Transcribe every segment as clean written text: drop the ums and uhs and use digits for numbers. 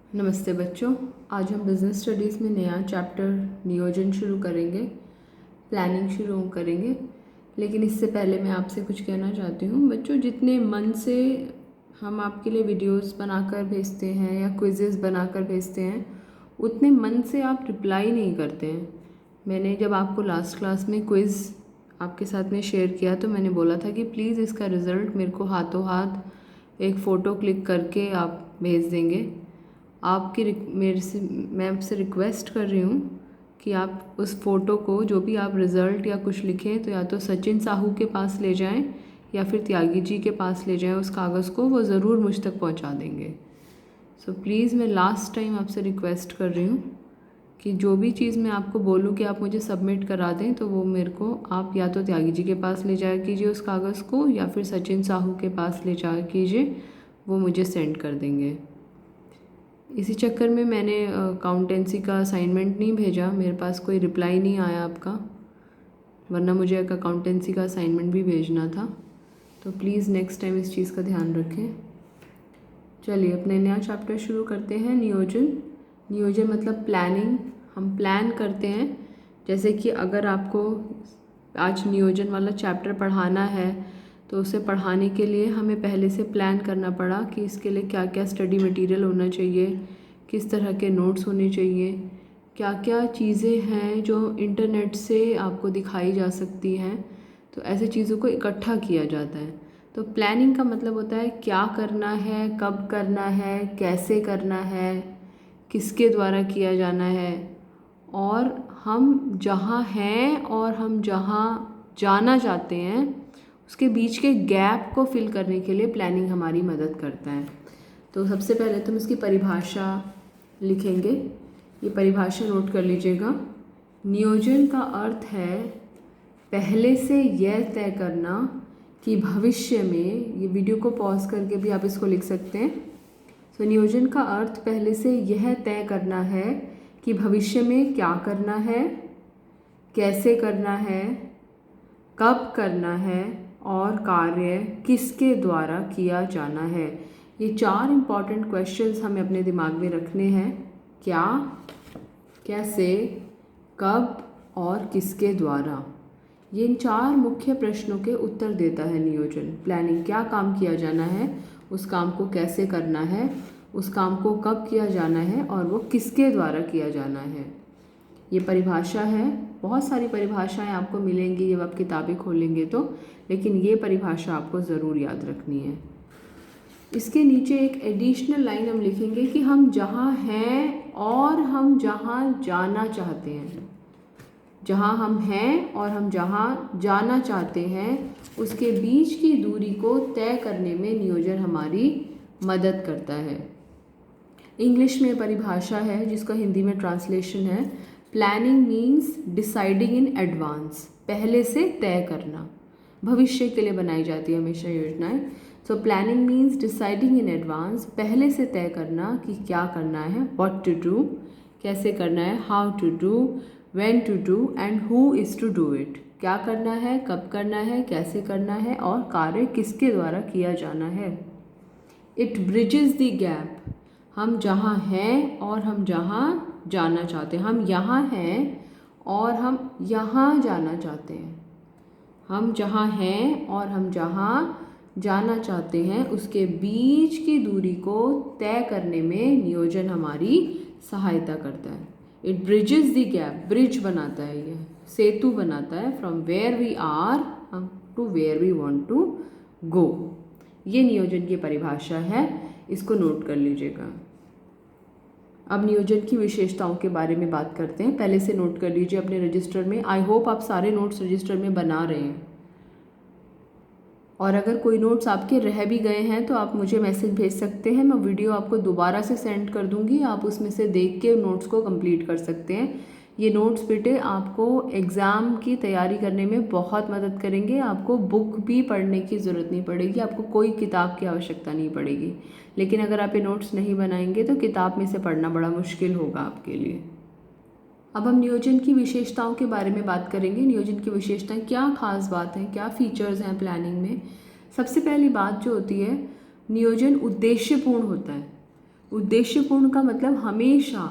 नमस्ते बच्चों। आज हम बिज़नेस स्टडीज़ में नया चैप्टर नियोजन शुरू करेंगे, प्लानिंग शुरू करेंगे। लेकिन इससे पहले मैं आपसे कुछ कहना चाहती हूँ बच्चों, जितने मन से हम आपके लिए वीडियोस बनाकर भेजते हैं या क्विज़ेस बनाकर भेजते हैं, उतने मन से आप रिप्लाई नहीं करते हैं। मैंने जब आपको लास्ट क्लास में क्विज़ आपके साथ में शेयर किया तो मैंने बोला था कि प्लीज़ इसका रिज़ल्ट मेरे को हाथों हाथ एक फ़ोटो क्लिक करके आप भेज देंगे। मैं आपसे रिक्वेस्ट कर रही हूँ कि आप उस फ़ोटो को, जो भी आप रिज़ल्ट या कुछ लिखें, तो या तो सचिन साहू के पास ले जाएं या फिर त्यागी जी के पास ले जाएं। उस कागज़ को वो ज़रूर मुझ तक पहुँचा देंगे। सो प्लीज़ मैं लास्ट टाइम आपसे रिक्वेस्ट कर रही हूँ कि जो भी चीज़ मैं आपको बोलूँ कि आप मुझे सबमिट करा दें, तो वो मेरे को आप या तो त्यागी जी के पास ले जाया कीजिए उस कागज़ को, या फिर सचिन साहू के पास ले जाया कीजिए, वो मुझे सेंड कर देंगे। इसी चक्कर में मैंने अकाउंटेंसी का असाइनमेंट नहीं भेजा, मेरे पास कोई रिप्लाई नहीं आया आपका, वरना मुझे एक अकाउंटेंसी का असाइनमेंट भी भेजना था। तो प्लीज़ नेक्स्ट टाइम इस चीज़ का ध्यान रखें। चलिए अपने नया चैप्टर शुरू करते हैं। नियोजन। नियोजन मतलब प्लानिंग। हम प्लान करते हैं। जैसे कि अगर आपको आज नियोजन वाला चैप्टर पढ़ाना है तो उसे पढ़ाने के लिए हमें पहले से प्लान करना पड़ा कि इसके लिए क्या क्या स्टडी मटेरियल होना चाहिए, किस तरह के नोट्स होने चाहिए, क्या क्या चीज़ें हैं जो इंटरनेट से आपको दिखाई जा सकती हैं। तो ऐसे चीज़ों को इकट्ठा किया जाता है। तो प्लानिंग का मतलब होता है क्या करना है, कब करना है, कैसे करना है, किसके द्वारा किया जाना है, और हम जहाँ हैं और हम जहाँ जाना चाहते हैं उसके बीच के गैप को फिल करने के लिए प्लानिंग हमारी मदद करता है। तो सबसे पहले तो हम इसकी परिभाषा लिखेंगे। ये परिभाषा नोट कर लीजिएगा। नियोजन का अर्थ है पहले से यह तय करना कि भविष्य में, ये वीडियो को पॉज करके भी आप इसको लिख सकते हैं। तो नियोजन का अर्थ पहले से यह तय करना है कि भविष्य में क्या करना है, कैसे करना है, कब करना है और कार्य किसके द्वारा किया जाना है। ये 4 इम्पॉर्टेंट क्वेश्चंस हमें अपने दिमाग में रखने हैं। क्या, कैसे, कब और किसके द्वारा। ये इन 4 मुख्य प्रश्नों के उत्तर देता है नियोजन। प्लानिंग, क्या काम किया जाना है, उस काम को कैसे करना है, उस काम को कब किया जाना है और वो किसके द्वारा किया जाना है। ये परिभाषा है। बहुत सारी परिभाषाएं आपको मिलेंगी जब आप किताबें खोलेंगे तो, लेकिन ये परिभाषा आपको ज़रूर याद रखनी है। इसके नीचे एक एडिशनल लाइन हम लिखेंगे कि हम जहाँ हैं और हम जहाँ जाना चाहते हैं। जहाँ हम हैं और हम जहाँ जाना चाहते हैं उसके बीच की दूरी को तय करने में नियोजन हमारी मदद करता है। इंग्लिश में परिभाषा है जिसका हिंदी में ट्रांसलेशन है, planning means deciding in advance, पहले से तय करना। भविष्य के लिए बनाई जाती है हमेशा योजनाएं। So planning means deciding in advance, पहले से तय करना कि क्या करना है, व्हाट टू डू, कैसे करना है, how to do, when to do and who is to do it. क्या करना है, कब करना है, कैसे करना है और कार्य किसके द्वारा किया जाना है। इट ब्रिजेस द गैप, हम जहाँ हैं और हम जहाँ जाना चाहते हैं। हम यहाँ हैं और हम यहाँ जाना चाहते हैं। हम जहाँ हैं और हम जहाँ जाना चाहते हैं उसके बीच की दूरी को तय करने में नियोजन हमारी सहायता करता है। It bridges the gap, bridge बनाता है, ये सेतु बनाता है, from where we are to where we want to go. ये नियोजन की परिभाषा है, इसको नोट कर लीजिएगा। अब नियोजन की विशेषताओं के बारे में बात करते हैं। पहले से नोट कर लीजिए अपने रजिस्टर में। आई होप आप सारे नोट्स रजिस्टर में बना रहे हैं, और अगर कोई नोट्स आपके रह भी गए हैं तो आप मुझे मैसेज भेज सकते हैं, मैं वीडियो आपको दोबारा से सेंड कर दूंगी, आप उसमें से देख के नोट्स को कंप्लीट कर सकते हैं। ये नोट्स बेटे आपको एग्ज़ाम की तैयारी करने में बहुत मदद करेंगे। आपको बुक भी पढ़ने की ज़रूरत नहीं पड़ेगी, आपको कोई किताब की आवश्यकता नहीं पड़ेगी। लेकिन अगर आप ये नोट्स नहीं बनाएंगे तो किताब में से पढ़ना बड़ा मुश्किल होगा आपके लिए। अब हम नियोजन की विशेषताओं के बारे में बात करेंगे। नियोजन की विशेषताएं, क्या खास बात है, क्या फीचर्स हैं प्लानिंग में। सबसे पहली बात जो होती है, नियोजन उद्देश्यपूर्ण होता है। उद्देश्यपूर्ण का मतलब हमेशा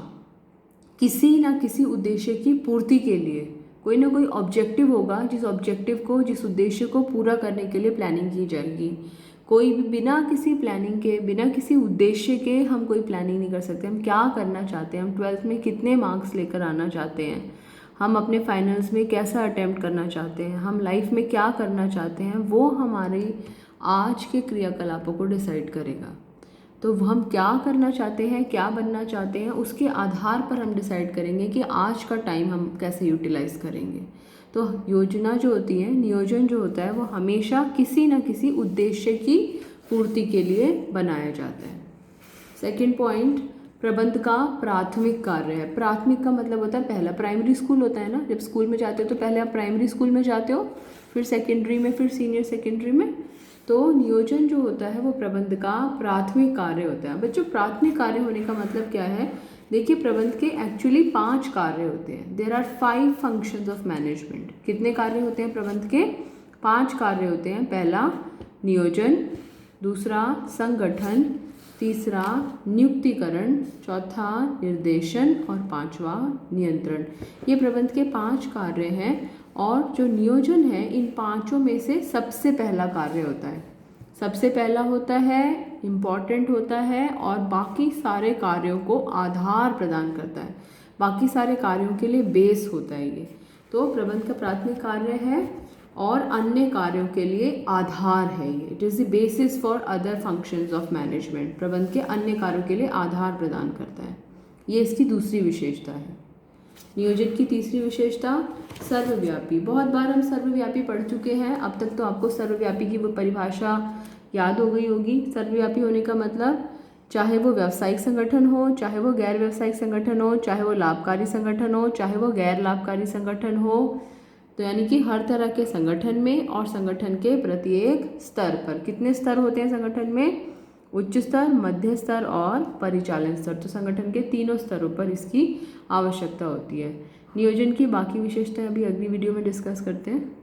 किसी ना किसी उद्देश्य की पूर्ति के लिए कोई ना कोई ऑब्जेक्टिव होगा, जिस ऑब्जेक्टिव को, जिस उद्देश्य को पूरा करने के लिए प्लानिंग की जाएगी। कोई भी बिना किसी प्लानिंग के, बिना किसी उद्देश्य के हम कोई प्लानिंग नहीं कर सकते। हम क्या करना चाहते हैं, हम 12th में कितने मार्क्स लेकर आना चाहते हैं, हम अपने फाइनल्स में कैसा अटेम्प्ट करना चाहते हैं, हम लाइफ में क्या करना चाहते हैं, वो हमारे आज के क्रियाकलापों को डिसाइड करेगा। तो हम क्या करना चाहते हैं, क्या बनना चाहते हैं, उसके आधार पर हम डिसाइड करेंगे कि आज का टाइम हम कैसे यूटिलाइज करेंगे। तो योजना जो होती है, नियोजन जो होता है, वो हमेशा किसी न किसी उद्देश्य की पूर्ति के लिए बनाया जाता है। सेकंड पॉइंट, प्रबंध का प्राथमिक कार्य है। प्राथमिक का मतलब होता है पहला, प्राइमरी स्कूल होता है ना, जब स्कूल में जाते हो तो पहले आप प्राइमरी स्कूल में जाते हो, फिर सेकेंडरी में, फिर सीनियर सेकेंडरी में। तो नियोजन जो होता है वो प्रबंध का प्राथमिक कार्य होता है। बच्चों, प्राथमिक कार्य होने का मतलब क्या है? देखिए, प्रबंध के एक्चुअली 5 कार्य होते हैं। There are 5 functions of management. कितने कार्य होते हैं प्रबंध के? 5 कार्य होते हैं। पहला नियोजन, दूसरा संगठन, तीसरा नियुक्तिकरण, चौथा निर्देशन और पांचवा नियंत्रण। ये प्रबंध के 5 कार्य हैं। और जो नियोजन है, इन 5 में से सबसे पहला कार्य होता है, सबसे पहला होता है, इम्पॉर्टेंट होता है और बाकी सारे कार्यों को आधार प्रदान करता है। बाकी सारे कार्यों के लिए बेस होता है ये। तो प्रबंध का प्राथमिक कार्य है और अन्य कार्यों के लिए आधार है ये। It is the basis for other functions of management. प्रबंध के अन्य कार्यों के लिए आधार प्रदान करता है। ये इसकी दूसरी विशेषता है। नियोजन की तीसरी विशेषता, सर्वव्यापी। बहुत बार हम सर्वव्यापी पढ़ चुके हैं। अब तक तो आपको सर्वव्यापी की वो परिभाषा याद हो गई होगी। सर्वव्यापी होने का मतलब, चाहे वो व्यावसायिक संगठन हो, चाहे वो गैर व्यावसायिक संगठन हो, चाहे वो लाभकारी संगठन हो, चाहे वो गैर लाभकारी संगठन हो, तो यानी कि हर तरह के संगठन में और संगठन के प्रत्येक स्तर पर। कितने स्तर होते हैं संगठन में? उच्च स्तर, मध्य स्तर और परिचालन स्तर। तो संगठन के तीनों स्तरों पर इसकी आवश्यकता होती है। नियोजन की बाकी विशेषताएं अभी अगली वीडियो में डिस्कस करते हैं।